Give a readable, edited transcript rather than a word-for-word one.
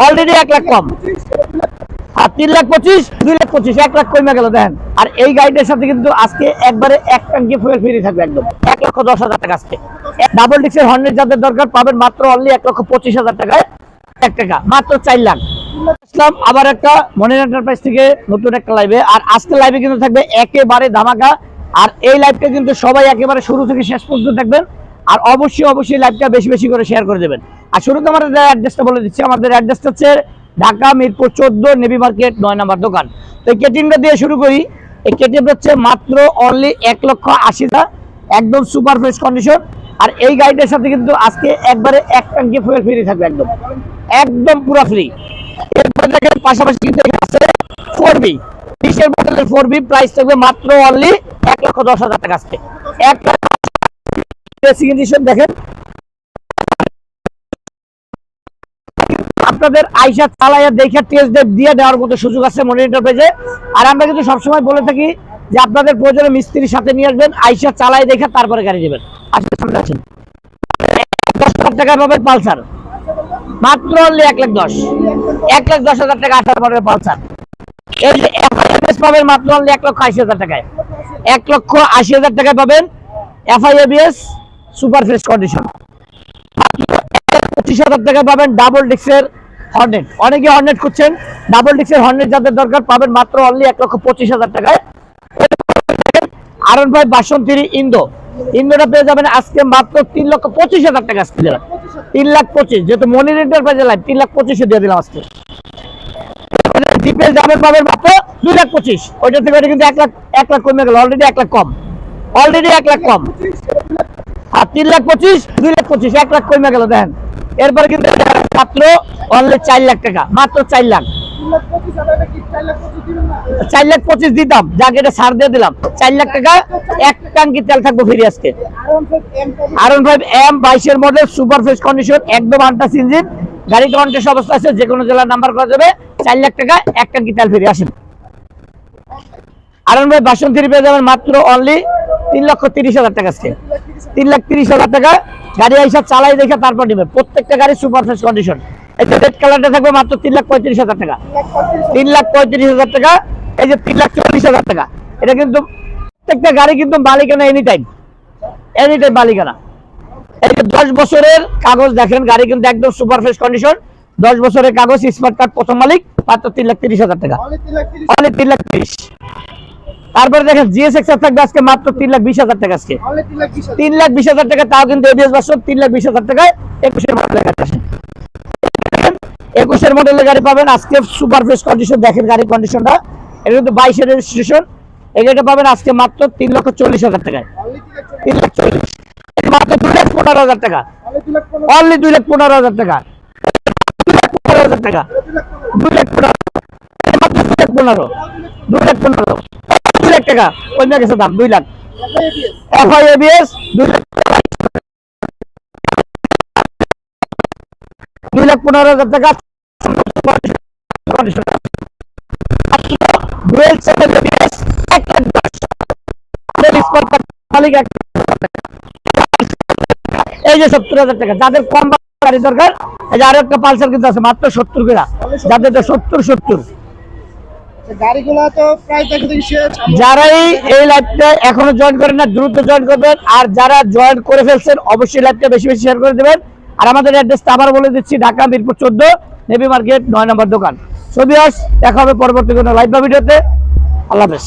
Already 1 lakh কম। আর 3,25,000, 2,25,000, 1 লাখ কমে গেল দেখেন। আর এই গাড়িটার সাথে কিন্তু আজকে একবারে এক ট্যাঙ্কি ফুয়েল ফ্রি থাকবে একদম 1,10,000 টাকা। আজকে ডাবল ডিক্সের হর্নেট যাদের দরকার পাবেন মাত্র অনলি 1,25,000 টাকায়, 1 টাকা মাত্র 4 লাখ। আসলাম আবার একটা মনির এন্টারপ্রাইজ থেকে নতুন একটা লাইভে। আর আজকে লাইভে কিন্তু থাকবে একেবারে ধামাকা। আর এই লাইভটা কিন্তু সবাই একেবারে শুরু থেকে শেষ পর্যন্ত দেখবেন। আর অবশ্যই লাইভটা বেশি বেশি করে শেয়ার করে দেবেন। আর শুরুতে আমাদের অ্যাড্রেসটা বলে দিচ্ছি। আমাদের অ্যাড্রেসটা হচ্ছে ঢাকা মিরপুর 14 নেভি মার্কেট 9 নম্বর দোকান। তো এই কেটিএমটা দিয়ে শুরু করি। এই কেটিএমটা হচ্ছে মাত্র অনলি 1,80,000, একদম সুপার ফ্রেশ কন্ডিশন। আর এই গাড়িটার সাথে কিন্তু আজকে একবারে এক ট্যাঙ্কি ফুয়েল ফ্রি থাকবে একদম একদম পুরো ফ্রি। এরপর দেখেন পাশাপাশি কিন্তু আছে 4B 20 মডেলের 4B, প্রাইস থাকবে মাত্র অনলি 1,10,000 টাকা। আজকে 1 লাখ দেখেন আপনাদের আইসা চালাইয়া দেখে টেস্ট ড্রাইভ দিয়ে দেওয়ার মতো সুযোগ আছে মনির এন্টারপ্রাইজে। আর আমরা কিন্তু সবসময় বলে থাকি যে আপনাদের প্রয়োজনে মিস্ত্রির সাথে নিয়ে আসবেন, আইসা চালাই দেখে তারপরে গাড়ি দেবেন। আসলে সামনে আছেন 10,000 টাকা পাবেন পালসার মাত্র অনলি 1,10,000, 1,10,000 টাকা 18 মডেলের পালসার। এই যে এফআইএবিএস পাবেন মাত্র অনলি 1,80,000 টাকায়, 1,80,000 টাকায় পাবেন এফআইএবিএস সুপার ফ্রেশ কন্ডিশন। 25,000 টাকা পাবেন ডাবল ডিক্সের হর্নেট। অনেকে হর্নেট খুঁজছেন, ডাবল ডিক্সের হর্নেট যাদের দরকার পাবেন মাত্র অনলি 1,25,000 টাকায়। R1 5 ভার্সন 3 ইন্দোটা পেয়ে যাবেন আজকে মাত্র 3,25,000 টাকা। আজকে 3,25,000, যেহেতু মনির এন্টারপ্রাইজে লাইভ 3,25,000 দিয়ে দিলাম আজকে। জিপিএস দামে পাবেন মাত্র 2,25,000, ওইটা থেকে কিন্তু 1 লাখ কমে গেল, অলরেডি 1 লাখ কম, অলরেডি 1 লাখ কম। আর 3,25,000, 2,25,000, 1 লাখ কমে গেল দেখেন। এরপরে কিন্তু মাত্র অনলি 4 লাখ টাকা, মাত্র 4 লাখ, 4,25,000 দিতাম, যাকে এটা ছাড় দিয়ে দিলাম। 4 লাখ টাকা এক ট্যাঙ্কি তেল থাকবো ফ্রি আজকে। R1 5 M 22 model super fresh condition, একদম আনটাচ ইঞ্জিন, গাড়িটা অনটেস্ট অবস্থা আছে, যে কোনো জেলার নাম্বার করা যাবে। 4 লাখ টাকা এক ট্যাঙ্কি তেল ফ্রি। আসেন R1 5 ভার্সন 3 পেয়ে যাবেন মাত্র অনলি 3,30,000 টাকা। আজকে 3,30,000 টাকা গাড়ি হিসাব চালাই দেখে তারপর নেবেন। প্রত্যেকটা গাড়ি সুপার ফ্রেশ কন্ডিশন। এই যে রেড কালারটা থাকবে মাত্র 3,35,000 টাকা, 3,35,000 টাকা। এই যে 3,40,000 টাকা। এটা কিন্তু প্রত্যেকটা গাড়ি কিন্তু মালিকানা এনি টাইম মালিকানা। এই যে 10 বছরের কাগজ দেখেন, গাড়ি কিন্তু একদম সুপার ফ্রেশ কন্ডিশন, 10 বছরের কাগজ, স্মার্ট কার্ড, প্রথম মালিক, মাত্র 3,30,000 টাকা, অনলি 3,30,000। তারপরে দেখেন জিএসএক্সআর থাকবে আজকে মাত্র 3,20,000 টাকা। আজকে 3,20,000 টাকা, তাও কিন্তু এবিএস ভার্সন 3,20,000 টাকায় 21 মডেলের গাড়ি আসে। 21 মডেলের গাড়ি পাবেন আজকে সুপার ফ্রেশ কন্ডিশন। দেখেন গাড়ির কন্ডিশনটা, এটা কিন্তু 22 রেজিস্ট্রেশন। এই গাড়িটা পাবেন আজকে মাত্র 3,40,000 টাকায়, 3,40,000, মাত্র 2,15,000 টাকা, অনলি 2,15,000 টাকা, 2,15,000 টাকা, 2,15,000, মাত্র 2,15,000, 2,15,000, 2 লাখ টাকা কমে গেছে দাম, 2 লাখ। এফআইএবিএস 2,15,000 টাকা। এই যে 70,000 টাকা, যাদের কম গাড়ি দরকার, এই যে আরো একটা পালসার কিন্তু আছে মাত্র 70 টাকা, যাদের 70। যারাই এই লাইভটা এখনো জয়েন করেন না, দ্রুত জয়েন করবেন। আর যারা জয়েন করে ফেলছেন অবশ্যই লাইভটা বেশি বেশি শেয়ার করে দেবেন। আর আমাদের অ্যাড্রেসটা আবার বলে দিচ্ছি, ঢাকা মিরপুর 14 নেভি মার্কেট 9 নম্বর দোকান। সো ভিউয়ার্স, দেখা হবে পরবর্তী কোনো লাইভ বা ভিডিওতে। আল্লাহ হাফেজ।